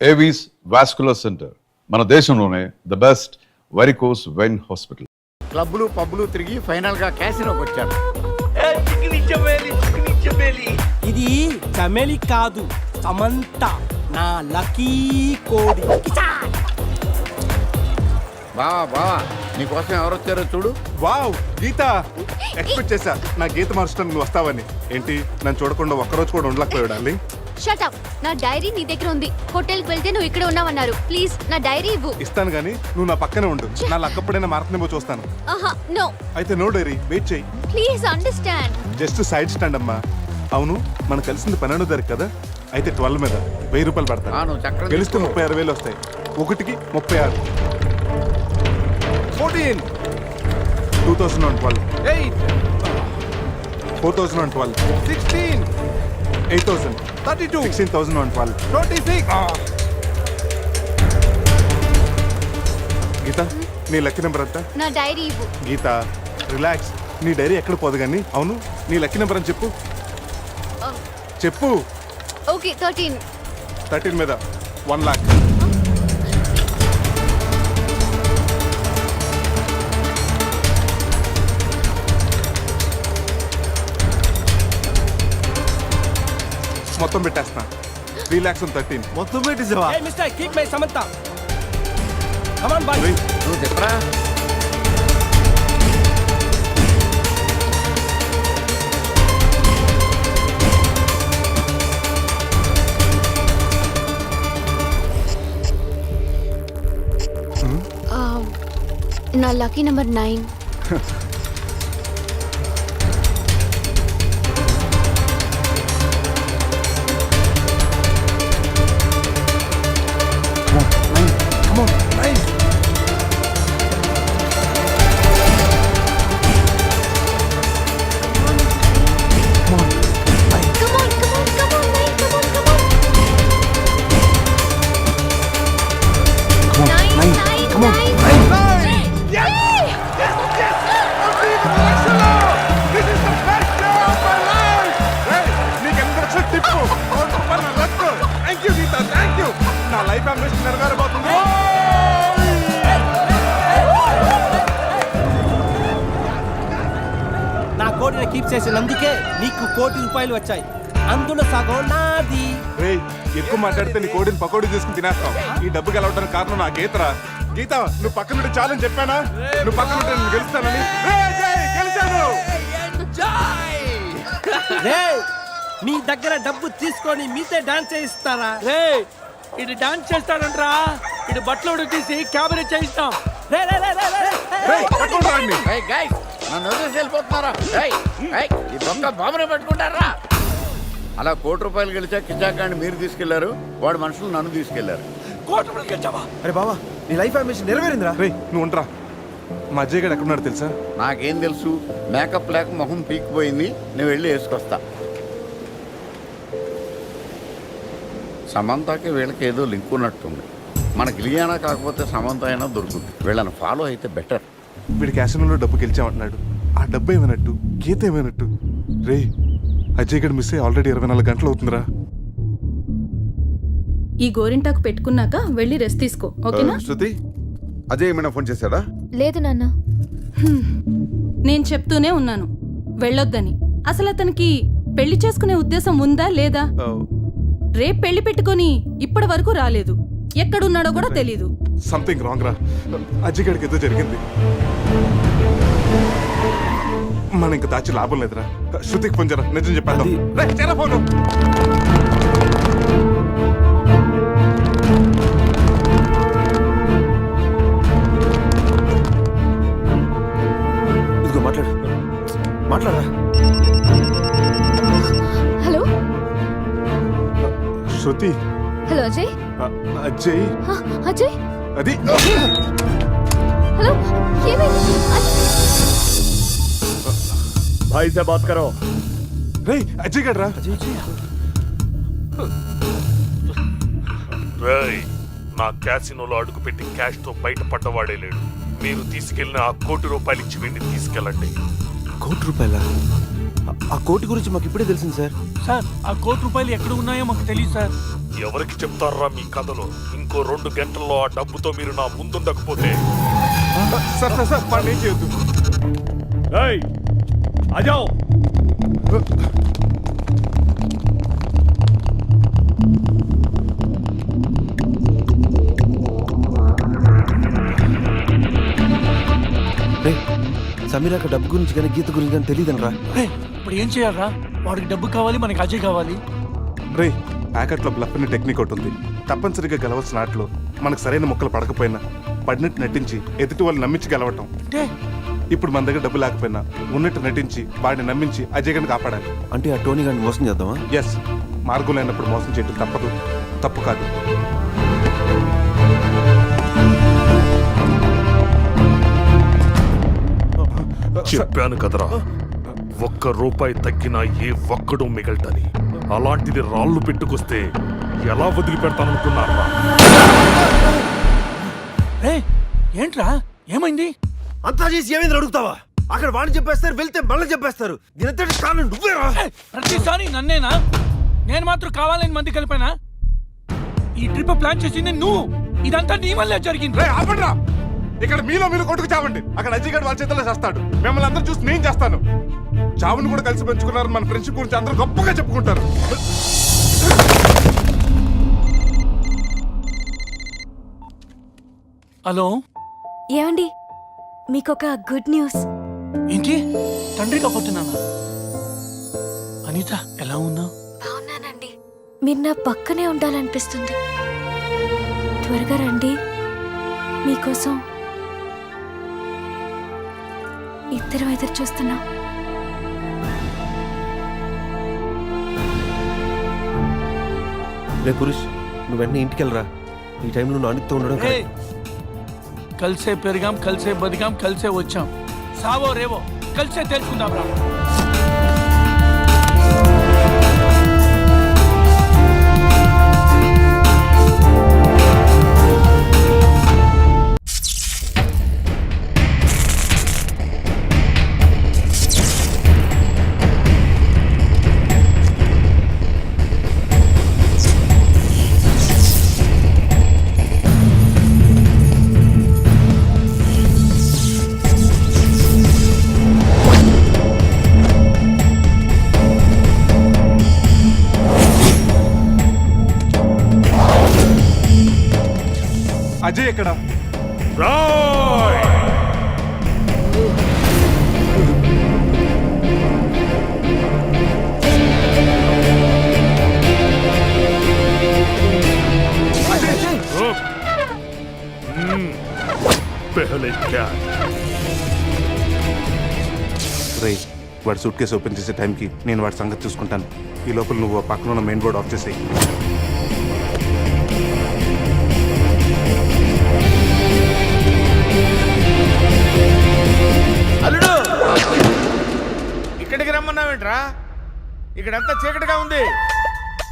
Avis vascular centre, మన దేశంలోనే the best varicose vein hospital. క్లబ్లు పబ్లు తిరిగి ఫైనల్ గా క్యాసినోకి వచ్చాడు. ఇది చమేలి కాదు, సమంత, నా లక్కీ కోడి. బావా నీకోసం ఎవరు వచ్చారో చూడు. వావ్ గీత, ఎక్స్పెక్ట్ చేశా నా గీత మార్చడం నువ్వు వస్తావని. ఏంటి నన్ను చూడకుండా ఒక్కరోజు కూడా ఉండలేకపోయాడు డార్లింగ్. Shut up. నా డైరీ నీ దగ్గర ఉంది. హోటల్కి వెళ్తే నువ్వు ఇక్కడ ఉన్నావన్నారు. ప్లీజ్ నా డైరీ ఇవ్వు. ఇస్తాను గానీ నువ్వు నా పక్కనే ఉండు. నా లక్కప్పుడైనా మారుతుందేమో చూస్తాను. ఆహా నో. అయితే నో డైరీ, వెయిట్ చేయి. Please understand. Just side stand అమ్మా. అవును మనం కలిసింది 12 తారీఖు కదా, అయితే 12 మీద 1000 రూపాయలు పడతాను. గెలిస్తే 36,000 వస్తాయి. ఒకటికి 36. 14 2012 8 4012 16 8000 32 16,012 26. గీత నీ లక్కీ నెంబర్ ఎంత? నా డైరీ ఇవ్వు. గీత రిలాక్స్, నీ డైరీ ఎక్కడ పోదు కానీ. అవును నీ లక్కీ నెంబర్ అని చెప్పు. చెప్పు. ఓకే 13. 13 మీద 1 lakh. మొత్తం పెట్టేస్తా. 3 lakhs on 13. మొత్తం పెట్టేసావా? Hey mister, keep my Samantha. Come on boy. నువ్వు చెప్పరా. నా లక్కీ నెంబర్ 9. నా లైఫ్ అంబిషన్ నెరవేరబోతుంది. నా కోడిని కీప్ చేసినందుకే నీకు 1 కోటి రూపాయలు వచ్చాయి. అందులో సగం నాది. రేయ్ ఎక్కువ మాట్లాడితే నీ కోడిని పకోడీ చేసుకుని తినేస్తాం. ఈ డబ్బు గెలవడానికి కారణం నా గీతరా. గీత నువ్వు పక్కన ఉంటే చాలని చెప్పానా? నువ్వు పక్కన ఉంటే నేను గెలుస్తానని. గెలిచాను. రే మీ దగ్గర డబ్బు తీసుకొని మీతో డాన్స్ చేయిస్తారా? రే ఇది డాన్స్ చేస్తాడంట్రా. ఇది బట్టలు ఉడికేసి క్యాబరే చేయిస్తాం. రే రే రే రే రే. రేయ్ పట్టుకోండి రాండి. ఏయ్ గైస్ నన్ను వదిలేసి వెళ్ళిపోతున్నారా? ఈ దొంగ బాబునే పట్టుకుంటారా? అలా 1 కోటి రూపాయలు గెలిచా కిజాకాన్ని మీరు తీసుకెళ్లారు, వాడు మనుషులు నన్ను తీసుకెళ్లారు. 1 కోటి రూపాయలు గెలిచావా? అరే బావా నీ లైఫ్ అంబిషన్ నెరవేరిందిరా. రేయ్ నువ్వు ఉండరా. మా అజయ్ గడు ఎక్కడున్నాడు తెలుసా? నాకేం తెలుసు, మేకప్ లేక మొహం పీకిపోయింది. నేను వెళ్ళి వేసుకొస్తా. సమంతకి వీళ్ళకి ఏదో లింక్ ఉన్నట్టుంది. మనకి ఇలియానా కాకపోతే సమంత అయినా దొరుకుతుంది. వీళ్ళని ఫాలో అయితే బెటర్. వీడి క్యాసినోలో డబ్బు గెలిచామంటున్నాడు. ఆ డబ్బు ఏమైనట్టు, గీత ఏమైనట్టు? రే అజయ్ గడు మిస్ అయ్యి ఆల్రెడీ 24 గంటలు అవుతుందిరా. ఈ గోరింటాకు పెట్టుకున్నాక వెళ్ళి రెస్ట్ తీసుకో, ఓకేనా? శృతి, అజయ్ ఏమైనా ఫోన్ చేశాడా? లేదు నాన్న. నేను చెప్తూనే ఉన్నాను వెళ్ళొద్దని. అసలు అతనికి పెళ్లి చేసుకునే ఉద్దేశం ఉందా లేదా? రేపు పెళ్లి పెట్టుకొని ఇప్పటి వరకు రాలేదు. ఎక్కడున్నాడో కూడా తెలీదు. సంథింగ్ రాంగ్ రా. అజయ్ గడికి ఏదో జరిగింది. మనం ఇంకా దాచి లాభం లేదురా. శృతికి ఫోన్ చేయరా, నిజం చెప్పేద్దాం. రేయ్ చేయరా ఫోను. ఇదిగో మాట్లాడరా. హలో శృతి. హలో అజయ్. అజయ్. అజయ్ అది హలో ఏమైంది? भाई से बात करो. రేయ్ అజయ్ గడ్రా. రేయ్ నా క్యాసినోలో అడుగుపెట్టి క్యాష్ తో బయటపడ్డవాడే లేడు. మీరు తీసుకెళ్లిన ఆ 1 కోటి రూపాయలు ఇచ్చి వెండి తీసుకెళ్ళండి. 1 కోటి రూపాయల? ఆ కోటి గురించి మాకు ఇప్పుడే తెలిసింది సార్. సార్ ఆ ₹1,00,00,000 ఎక్కడ ఉన్నాయో మాకు తెలియదు సార్. ఎవరికి చెప్తారా మీ కథలో? ఇంకో 2 గంటల్లో ఆ డబ్బుతో మీరు నా ముందుండకపోతే సార్ సార్ సార్ వాడిని ఏం చేయొద్దు. అజావ్ రే సమీరాక డబ్బు గురించి కానీ గీత గురించి కానీ తెలియదనరా. ఇప్పుడు ఏం చేయాలరా? వాడికి డబ్బు కావాలి, మనకి అజయ్ కావాలి. రే ప్యాకెట్లో బ్లఫ్ అనే టెక్నిక్ ఒకటి ఉంది. తప్పనిసరిగా గెలవాల్సిన ఆటలో మనకు సరైన ముక్కలు పడకపోయినా పడినట్టు నటించి ఎదుటి వాళ్ళు నమ్మించి గెలవటం. అంటే ఇప్పుడు మన దగ్గర డబ్బు లేకపోయినా ఉన్నట్టు నటించి వాడిని నమ్మించి అజయ్ గారిని కాపాడాలి. అంటే ఆ టోనీ గారిని మోసం చేద్దామా? ఎస్, మార్గం లేనప్పుడు మోసం చేయడం తప్పదు, తప్పు కాదు. చెప్పాను కదరా, ₹1 తగ్గినా ఏ ఒక్కడు మిగలటని. అలాంటిది రాళ్ళు పెట్టుకొస్తే ఎలా వదిలిపెడతాననుకున్నారా? ఏంట్రా ఏమైంది? అంతా చేసి ఏమైంది అడుగుతావా? అక్కడ వాడిని చెప్పేస్తారు, వెళ్తే మళ్ళీ చెప్పేస్తారు. దీనంతటి కారణం నువ్వేరా? ప్రతిసారి నన్నేనా? నేను మాత్రం కావాలని మంది కలిపానా? ఈ ట్రిప్ ప్లాన్ చేసింది నువ్వు. ఇదంతా నీ వల్లే జరిగింది. రే ఆపండ్రా! ఇక్కడ మీలో మీరు కొట్టుకు చావండి. అక్కడ అజయ్ గారు వాళ్ళ చేతిలో చేస్తాడు. మిమ్మల్ని అందరూ చూసి నేను చేస్తాను. చావును కూడా కలిసి పెంచుకున్నారు. మన ఫ్రెండ్షిప్ గురించి అందరూ గొప్పగా చెప్పుకుంటారు. హలో, ఏమండి, మీకొక గుడ్ న్యూస్. ఏంటి? తండ్రి కాబోతున్నానా? అనిత ఎలా ఉన్నావు? బాగున్నానండి. మీరు నా పక్కనే ఉండాలనిపిస్తుంది. త్వరగా రండి, మీకోసం ఇద్దరం ఎదురు చూస్తున్నాం. రే పురుష్, నువ్వు వెంటనే ఇంటికి వెళ్ళరా. ఈ టైంలో నువ్వు అనితో ఉండడం ఏయ్, కలిసే పెరిగాం, కలిసే బతికాం, కలిసే వచ్చాం. సావో రేవో కలిసే తెలుసుకుందాం రా. అజయ్ ఎక్కడ? రాయ్! रुक। पहले क्या? రే వాడి సూట్ కేసు ఓపెన్ చేసే టైంకి నేను వాడి సంగతి చూసుకుంటాను. ఈ లోపల నువ్వు ఆ పక్కన ఉన్న మెయిన్ బోర్డ్ ఆఫ్ చేసేయి. అల్లుడు, ఇక్కడికి రమ్మన్నావేంట్రా? ఇక్కడంతా చీకటిగా ఉంది.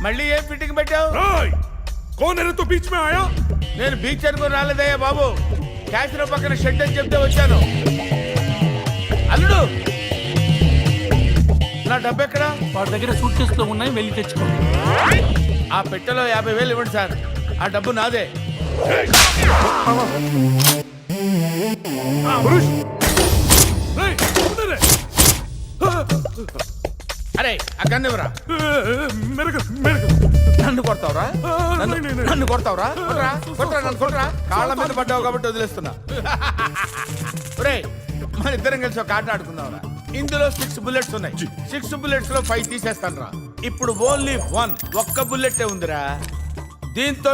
మళ్ళీ ఏం ఫిట్టింగ్ పెట్టావు? राय! कौन है रे तू बीच में आया? నేను బీచ్ అనుకుని రాలేదయ్యా బాబు. క్యాసినో పక్కన షెడ్ అని చెప్తే వచ్చాను. అల్లుడు, నా డబ్బు ఎక్కడా? వాడి దగ్గర సూట్ కేసులో ఉన్నాయి, వెళ్ళి తెచ్చుకో. ఆ పెట్టెలో 50,000 ఇవ్వండి సార్. ఆ డబ్బు నాదే. పురుష్, राय! उधर है। అరే ఆ గన్ను ఇవ్వరా. मेरे को నన్ను కొడతావురా? నన్ను కొడతావురా? కొట్రా, కొట్రా, నన్ను కొట్రా. కాళ్ళ మీద పడ్డావు కాబట్టి వదిలేస్తున్నా. ఒరే, మన ఇద్దరం కలిసి ఒక ఆట ఆడుకుందాంరా. ఇందులో 6 బుల్లెట్స్ ఉన్నాయి. 6 బుల్లెట్స్ లో 5 తీసేస్తాను రా. ఇప్పుడు ఓన్లీ 1 ఒక్క బుల్లెట్టే ఉందిరా. దీంతో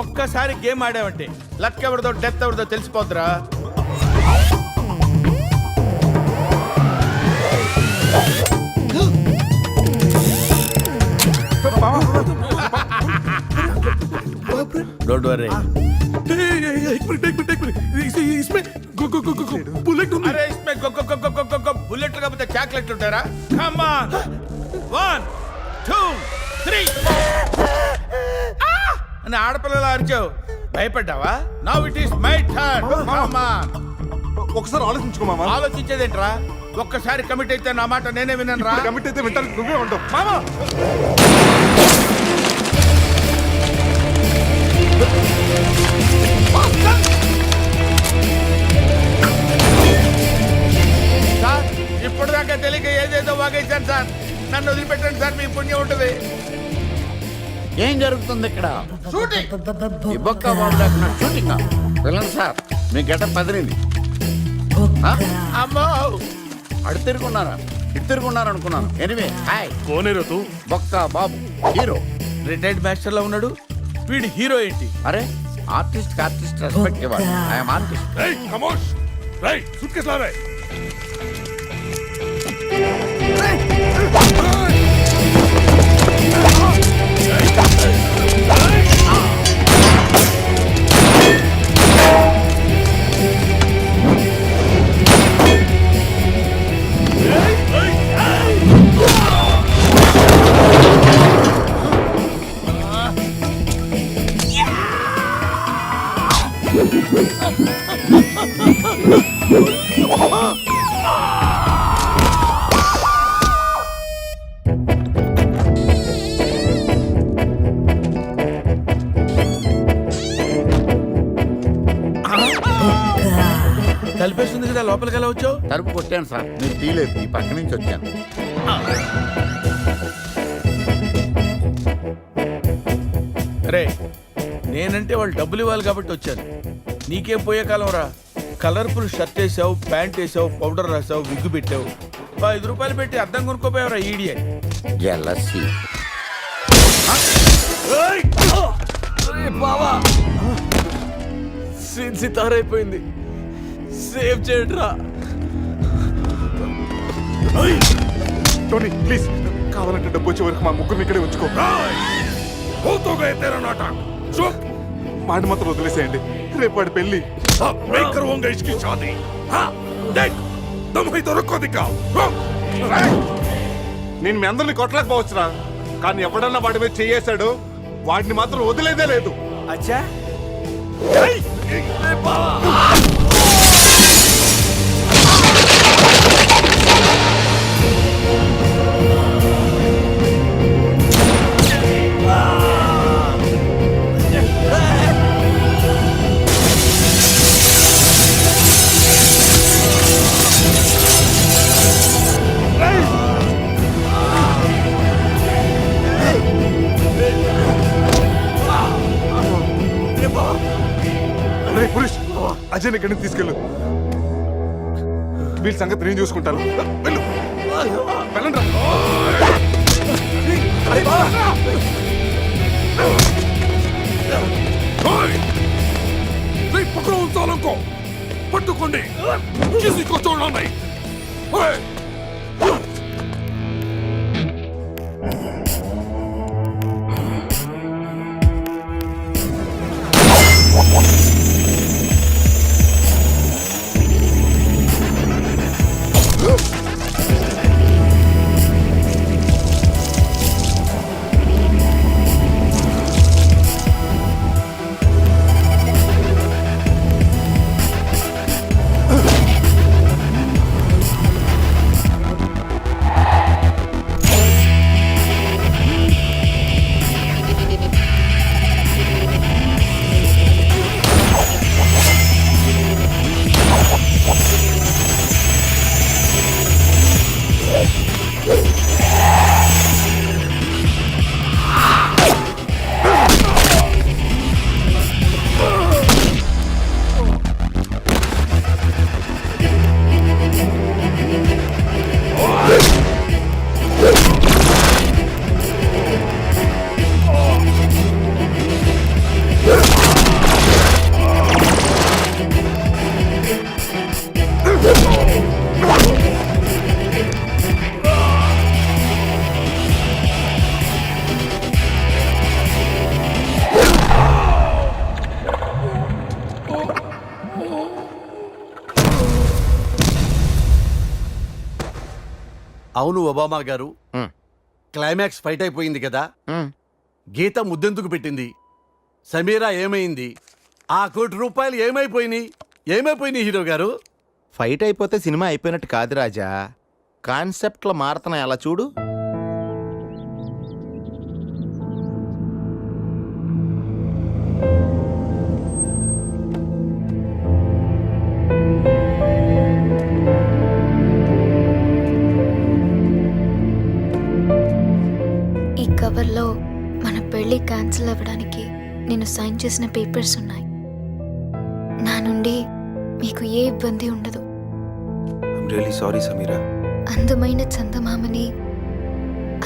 ఒక్కసారి గేమ్ ఆడావంటే లక్ ఎవరిదో డెత్ ఎవరిదో తెలిసిపోద్దురా. Don't worry. एक मिनट इसमें बुलेट అరే ఇస్మే బుల్లెట్లు కాకపోతే చాక్లెట్లు ఉంటారా? Come on. 1 2 3 అని ఆడపిల్లలు అరిచావు. భయపడ్డావా? Now it is my turn. Come on. ఒకసారి ఆలోచించుకో మామ. ఆలోచించేదేంట్రా? ఒక్కసారి కమిట్ అయితే నా మాట నేనే విన్నాను రా. కమిట్ అయితే వింటాను, నువ్వే ఉండవు. మామా సార్, ఇప్పటిదాకా తెలియక ఏదేదో వాగేశాను సార్. నన్ను వదిలిపెట్టండి సార్, మీ పుణ్యం ఉంటుంది. ఏం జరుగుతుంది ఇక్కడ? షూటింగ్. ఈ బొక్క బాబు లేకుండా షూటింగ్ వెళ్ళండి సార్. మీ గడ్డ పదిలింది. అమ్మో, అడు తిరుగున్నారా ఇటు తిరుగున్నారు అనుకున్నాను. Anyway hi. కోనేరు తూ బొక్క బాబు హీరో. రిటైర్డ్ మాస్టర్ లో ఉన్నాడు వీడు, హీరో ఏంటి? అరే ఆర్టిస్ట్ ఆర్టిస్ట్ రెస్పెక్ట్ ఇవ్వాలి. I'm artist. రేయ్ కమోష్ రేయ్ సూట్కేస్ లావే. కలిపేస్తుంది కదా, లోపలికి ఎలా వచ్చావు? తలుపు కొట్టాను సార్, మీరు తీలేదు. ఈ పక్క నుంచి వచ్చాను. రే, నేనంటే వాళ్ళు డబ్బులు ఇవ్వాలి కాబట్టి వచ్చాను. నీకేం పోయే కాలం రా. కలర్ఫుల్ షర్ట్ వేసావు, ప్యాంట్ వేసావు, పౌడర్ రాసావు, విగ్గు పెట్టావు. 5 రూపాయలు పెట్టి అద్దం కొనుక్కోపోయావురా ఈడియట్. జలసి. బావా సీన్ సితారైపోయింది, సేవ్ చేయడ్రా. టోనీ ప్లీజ్, కావాలంటే డబ్బు వచ్చే వరకు మా ముగ్గురిని ఇక్కడే ఉంచుకో. हो गए तेरा नाटक चुप. మాట మాత్రం వదిలేసేయండి, రేపు వాడి పెళ్లి. अब मैं करूंगा इसकी शादी. हाँ देख तुम ही तो रुको दिखाओ. నేను మీ అందరిని కొట్టలేకపోవచ్చురా, కానీ ఎవడన్నా వాడి మీద చేయేశాడు, వాడిని మాత్రం వదిలేదే లేదు. అచ్చా రే పురుష్, అజయ్ ఇక్కడికి తీసుకెళ్ళు. వీళ్ళ సంగతి నేను చూసుకుంటాను. వెళ్ళు, వెళ్ళండి पकड़ो उन सालों को, पट्टुकोंडी, किसी को छोड़ना नहीं. ओए! అవును ఒబామా గారు, క్లైమాక్స్ ఫైట్ అయిపోయింది కదా. గీత ముద్దెందుకు పెట్టింది? సమీరా ఏమైంది? ఆ ₹1 కోటి ఏమైపోయినాయి? ఏమైపోయినాయి హీరో గారు? ఫైట్ అయిపోతే సినిమా అయిపోయినట్టు కాదు రాజా. కాన్సెప్ట్లో మారుతున్నాయి, అలా చూడు. ఈ కవర్లో మన పెళ్లి క్యాన్సిల్ అవ్వడానికి నేను సైన్ చేసిన పేపర్స్ ఉన్నాయి. నా నుండి మీకు ఏ ఇబ్బంది ఉండదు. Really sorry Sameera. అందమైన చందమామని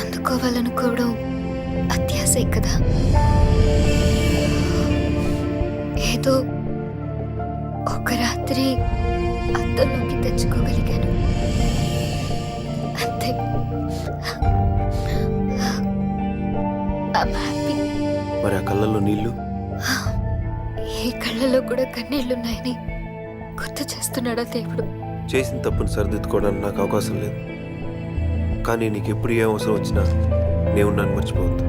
అందుకోవాలనుకోవడం అత్యాశే కదా. ఏదో ఒక రాత్రి అద్దంలోకి తెచ్చుకోగలిగాను అంతే. I'm happy. మరి ఆ కళ్ళల్లో నీళ్లు? ఈ కళ్ళలో కూడా కన్నీళ్లున్నాయని గుర్తు చేస్తున్నాడా దేవుడు? చేసిన తప్పును సరిదిద్దుకోవడానికి నాకు అవకాశం లేదు. కానీ నీకు ఎప్పుడు ఏ అవసరం వచ్చినా నేను నన్ను మర్చిపోవద్దు.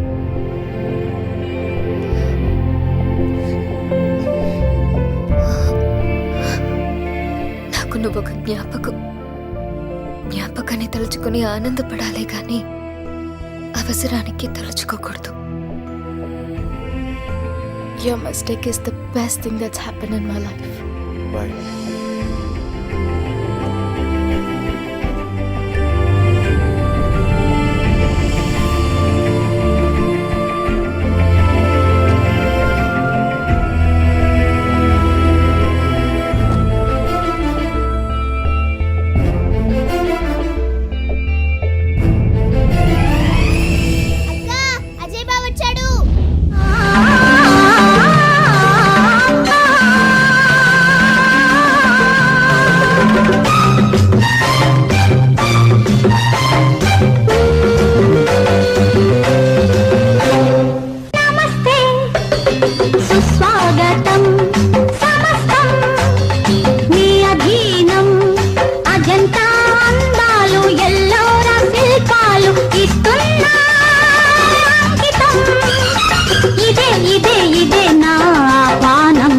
నాకు నువ్వు ఒక జ్ఞాపకాన్ని తలుచుకుని ఆనందపడాలి కానీ అవసరానికి తలుచుకోకూడదు. Your mistake is the best thing that's happened in my life. Bye. Ajay బావ వచ్చాడు. నమస్తే సుస్వాగతం సమస్తం మీ అధీనం. అజంతా అందాలు ఎల్లోరా శిల్పాలు ఇస్తున్నా అంకితం. ఇదే నా ఆహ్వానం.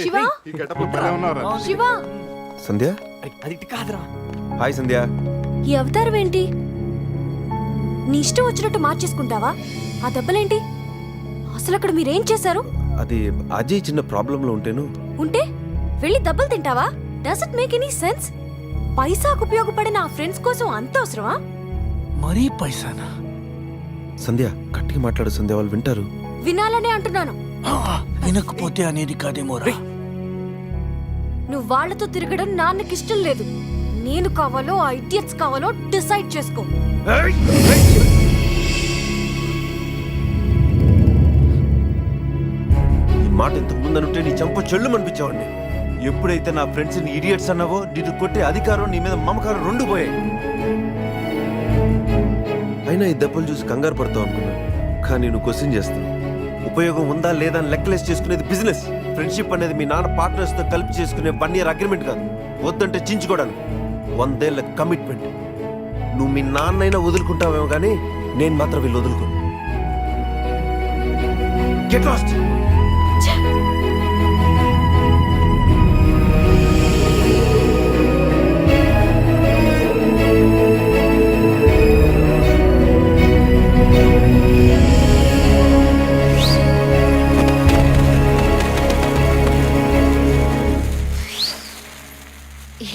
శివ ఈ గెటప్ భలే ఉన్నావురా. శివ సంధ్య. అది కాదురా. హాయ్ సంధ్య. ఈ అవతారం ఏంటి? నీ ఇష్టం వచ్చినట్టు మార్చేసుకుంటావా? ఆ దెబ్బలేంటి? అసలు అక్కడ మీరేం చేశారు? అది అజయ్ చిన్న ప్రాబ్లంలో ఉంటేను. ఉంటే వెళ్ళి దెబ్బలు తింటావా? Does it make any sense? పైసాకు ఉపయోగపడిన ఆ ఫ్రెండ్స్ కోసం అంత అవసరమా? మరీ పైసానా? సంధ్య గట్టిగా మాట్లాడు సంధ్య, వాళ్ళు వింటారు. వినాలనే అంటున్నాను. వినకపోతే అనేది కాదేమోరా. నువ్వు వాళ్ళతో తిరగడం నాన్నకిష్టం లేదు. నేను కావాలో ఆ ఇడియట్స్ కావాలో డిసైడ్ చేసుకో. ఈ మాట ఇంతకు ముందనుంటే నీ చంప చెల్లు అనిపించేవాడిని. ఎప్పుడైతే నా ఫ్రెండ్స్ ని ఇడియట్స్ అన్నావో నిన్ను కొట్టే అధికారం, నీ మీద మమకారం రెండు పోయాయి. అయినా ఈ దెబ్బలు చూసి కంగారు పడతావు అనుకున్నాను, కానీ నువ్వు క్వశ్చన్ చేస్తావు. ఉపయోగం ఉందా లేదా అని లెక్కలేసి చేసుకునేది బిజినెస్. ఫ్రెండ్షిప్ అనేది మీ నాన్న పార్ట్నర్స్తో కలిపి చేసుకునే 1 year అగ్రిమెంట్ కాదు. వద్దంటే చించుకోవడానికి 100 ఏళ్ల కమిట్మెంట్. నువ్వు మీ నాన్నైనా వదులుకుంటావేమో కానీ నేను మాత్రం వీళ్ళు వదులుకోను. Get lost.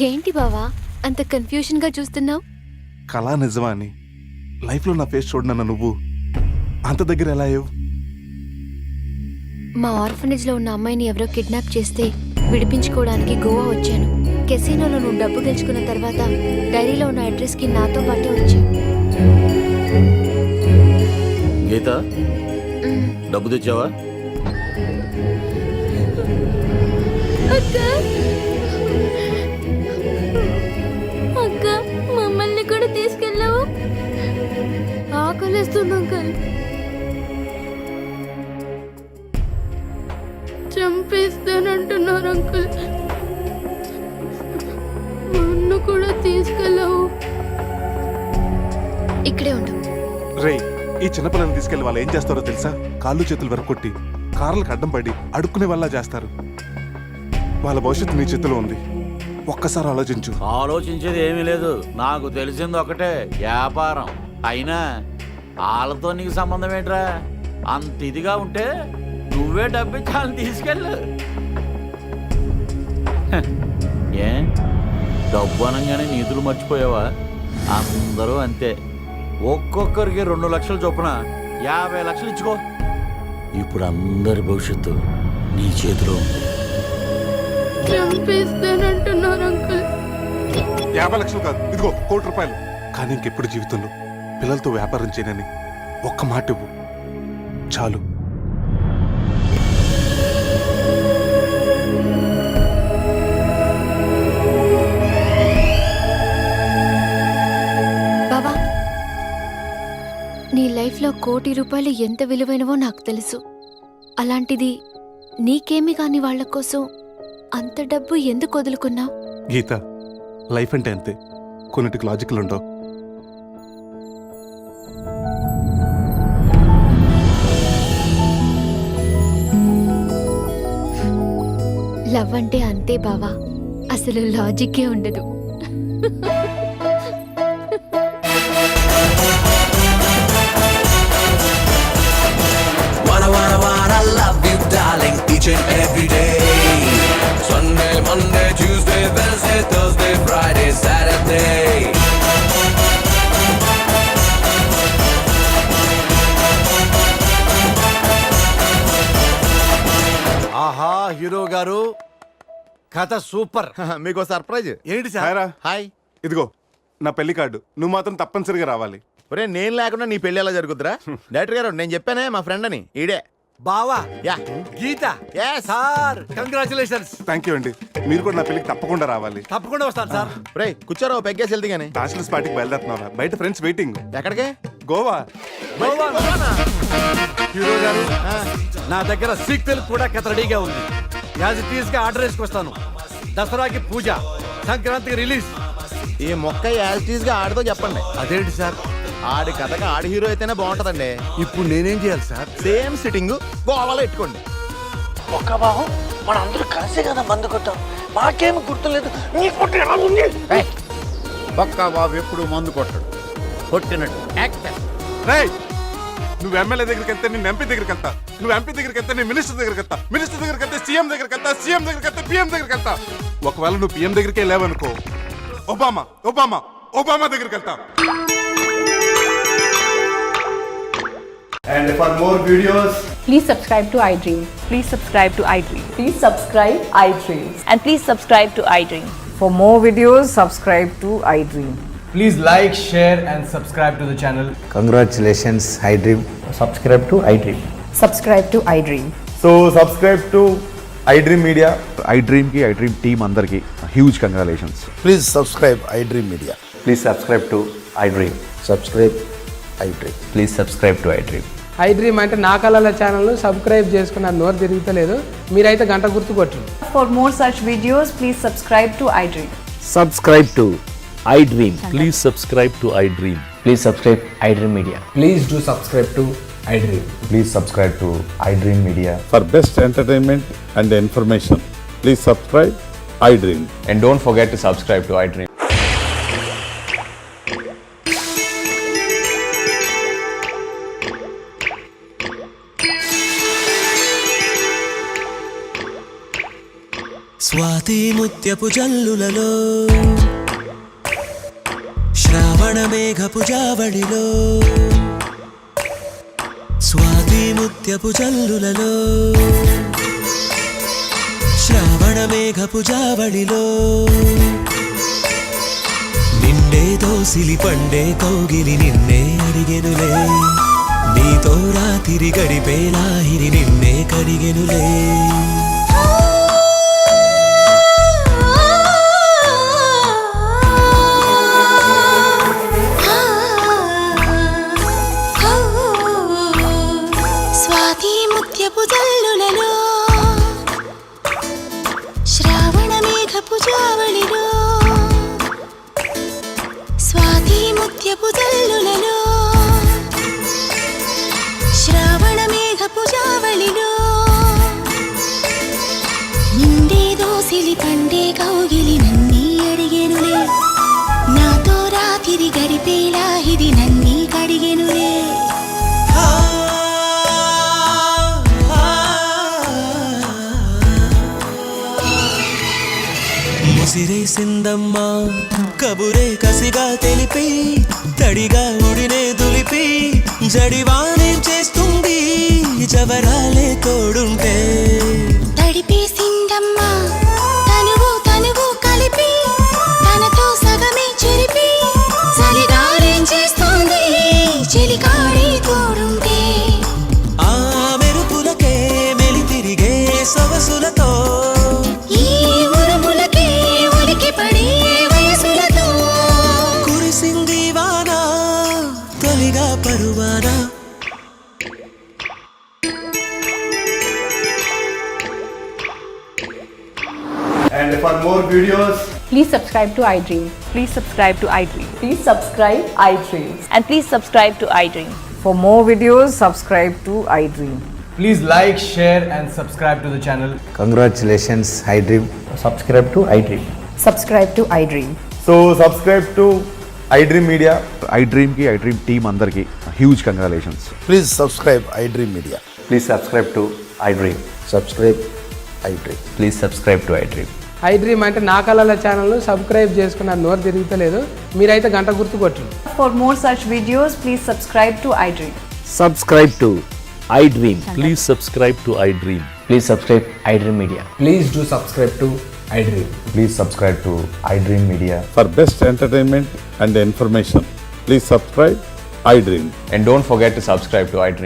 ఏంటి బావా అంత కన్ఫ్యూజన్ గా చూస్తున్నావు? కళా నిజమా అని లైఫ్లో నా ఫేస్ చూడనన్న నువ్వు అంత దగ్గర ఎలా అయ్యావు? మా ఆర్ఫనేజ్ లో ఉన్న అమ్మాయిని ఎవరో కిడ్నాప్ చేస్తే విడిపించుకోవడానికి గోవా వచ్చాను. కెసినోలో నువ్వు డబ్బు గెలుచుకున్న తర్వాత డైరీలో ఉన్న అడ్రస్ కి నాతో పాటే వచ్చావు. గీత, డబ్బు తెచ్చావా? అక్క మమ్మల్ని కూడా తీసుకెళ్ళావు. ఆకలిస్తుంది అంకల్. చంపేస్తానంటున్నారు అంకుల్. నన్ను కూడా తీసుకెళ్ళావు. ఇక్కడే ఉండు. రే, ఈ చిన్నపిల్లని తీసుకెళ్లి వాళ్ళు ఏం చేస్తారో తెలుసా? కాళ్ళు చేతులు వెరకొట్టి కార్లకు అడ్డం పడి అడుక్కునే వాళ్ళ చేస్తారు. వాళ్ళ భవిష్యత్తు నీ చేతిలో ఉంది. ఒక్కసారి ఆలోచించు. ఆలోచించేది ఏమీ లేదు, నాకు తెలిసింది ఒకటే, వ్యాపారం. అయినా వాళ్ళతో నీకు సంబంధం ఏంట్రా? అంత ఇదిగా ఉంటే నువ్వే డబ్బిచ్చి వాళ్ళని తీసుకెళ్ళు. హ, ఏ డబ్బు అనగానే నీతులు మర్చిపోయావా? అందరూ అంతే. ఒక్కొక్కరికి 2 లక్షలు చొప్పున 50 లక్షలు ఇచ్చుకో. ఇప్పుడు అందరి భవిష్యత్తు నీ చేతిలో ఉంది. చంపేస్తానంటున్నారు అంకుల్. 50 లక్షలు కాదు, ఇదిగో 1 కోటి రూపాయలు. కానీ ఇంకెప్పుడు జీవితంలో పిల్లలతో వ్యాపారం చేయనని ఒక్క మాట ఇవ్వు చాలు. బాబా, నీ లైఫ్లో 1 కోటి రూపాయలు ఎంత విలువైనవో నాకు తెలుసు. అలాంటిది నీకేమి కాని వాళ్ళ కోసం అంత డబ్బు ఎందుకు వదులుకున్నావు? గీత, లైఫ్ అంటే అంతే, కొన్నిటికి లాజికల్ ఉండవు. లవ్ అంటే అంతే బావా, అసలు లాజిక్కే ఉండదు. Sunday, Monday, Tuesday, Wednesday, Thursday, Friday, Saturday. ఆహా హీరో గారు, కథ సూపర్. మీకు సర్ప్రైజ్. ఏంటి హాయ్ రా. హాయ్. ఇదిగో నా పెళ్లి కార్డు, నువ్వు మాత్రం తప్పనిసరిగా రావాలి. ఒరే, నేను లేకుండా నీ పెళ్లి ఎలా జరుగుతురా? డైరెక్టర్ గారు, నేను చెప్పానే మా ఫ్రెండ్ అని, ఈడే. బావా, yeah. Geetha. Yes. Sir congratulations. Thank you అండి, మీరు కూడా నా పెళ్లికి తప్పకుండా రావాలి. తప్పకుండా వస్తాను సార్. రే కూర్చోరా, పెగ్గేసి వెళ్తే గానీ. బ్యాచిలర్స్ పార్టీకి బయలుదేరుతున్నారా? బయట ఫ్రెండ్స్ వెయిటింగ్. ఎక్కడికే? గోవా. హీరో గారు, నా దగ్గర సీక్వెల్ కూడా కథ రెడీగా ఉంది. యాజ్ ఇట్ ఈస్ గా ఆర్డర్ వేసుకొస్తాను. దసరాకి పూజ, సంక్రాంతికి రిలీజ్. ఈ మొక్క యాజిటీస్ గా ఆడితో చెప్పండి. అదేంటి సార్? ఆడి కథగా ఆడి హీరో అయితేనే బాగుంటదండి. ఇప్పుడు నేనేం చేయాలి సార్? సేమ్ సిట్టింగ్ గోవాలో పెట్టుకోండి. ఒక్క బాబు, మనందరూ కలిసి కదా మందు కొట్టాం, మాకేమి గుర్తులేదు. నీ పుట్టి ఎలా ఉంది? పక్కా బాబు ఎప్పుడు మందు కొట్టడు, కొట్టినట్టు యాక్ట్. రేయ్, నువ్వు ఎమ్మెల్యే దగ్గరికి వెళ్తే నేను ఎంపీ దగ్గరికి వెళ్తా, నువ్వు ఎంపీ దగ్గరికి వెళ్తే నేను మినిస్టర్ దగ్గరికి వెళ్తా, మినిస్టర్ దగ్గరికి వెళ్తే సీఎం దగ్గరికి వెళ్తా, సీఎం దగ్గరికి వెళ్తే పిఎం దగ్గరికి వెళ్తా. ఒకవేళ నువ్వు పిఎం దగ్గరికే లేవనుకో, ఒబామా ఒబామా ఒబామా దగ్గరికి వెళ్తా. And for more videos, Please subscribe to iDream. Please subscribe to iDream. Please subscribe iDream. And please subscribe to iDream. For more videos, subscribe to iDream. please like, share and subscribe to the channel. Congratulations, iDream. Subscribe to iDream. Subscribe to iDream. So subscribe to iDream Media. iDream ki iDream team andarki huge congratulations. Please subscribe iDream Media. Please subscribe to iDream. Subscribe iDream. Please subscribe to iDream. iDream అంటే నా కళల channel subscribe చేసుకున్న నోరు తిరుగుతలేదు, మీరైతే గంట గుర్తు కొట్టండి. For more such videos, please subscribe to iDream. Subscribe to iDream. Please subscribe to iDream. Please subscribe iDream Media. Please do subscribe to iDream. Please subscribe to iDream Media. For best entertainment and information, please subscribe iDream. And don't forget to subscribe to iDream. Swathi ముత్యపు జల్లులలో, శ్రావణ మేఘపు జావళిలో, స్వాతి ముత్యపు జల్లులలో, శ్రావణ మేఘపు జావళిలో, నిండే దోసిలి పండే కౌగిలి నిన్నే అడిగెనులే, నీతో రాతిరి గడిపే లాహిరి నిన్నే కడిగెనులే. స్వాతి ముత్యపు జల్లులలో, శ్రావణ మేఘపు జావళిలో, స్వాతి ముత్యపు జల్లులలో, శ్రావణ మేఘపు జావళిలో, విసిరేసిందమ్మా కబురే కసిగా తెలిపి తడిగా ఉడినే దులిపి జడివానే చేస్తుంది జవరాలే తోడుంటే తడిపేసిందమ్మా తనువు తనువు కలిపి తనతో సగమే చెరిపి చలిగారేం చేస్తుంది చెలికాడే తోడుంటే ఆ మెరుపులకే మెలి తిరిగే సొగసులతో ఈ ఉరుములకే ఉలికి పడే వయసులతో కురిసింది వాన తొలిగా పరువానా And for more videos, Please subscribe to iDream. Please subscribe to iDream. Please subscribe iDream. And please subscribe to iDream. For more videos, subscribe to iDream. please like, share, and subscribe to the channel. Congratulations iDream. Subscribe to iDream. Subscribe to iDream. So, subscribe to iDream Media. iDream ki, iDream team andarki huge congratulations. Please subscribe iDream media. Please subscribe to iDream. Subscribe iDream. Please subscribe to iDream. iDream అంటే నా కళల channel subscribe చేసుకున్న నోరు తిరుగుతలేదు మీరైతే గంట గుర్తు కొట్టు For more such videos, please subscribe to iDream. Subscribe to iDream. Please subscribe to iDream. Please subscribe iDream Media. Please do subscribe to iDream. Please subscribe to iDream Media. For best entertainment and information please subscribe iDream. And don't forget to subscribe to iDream.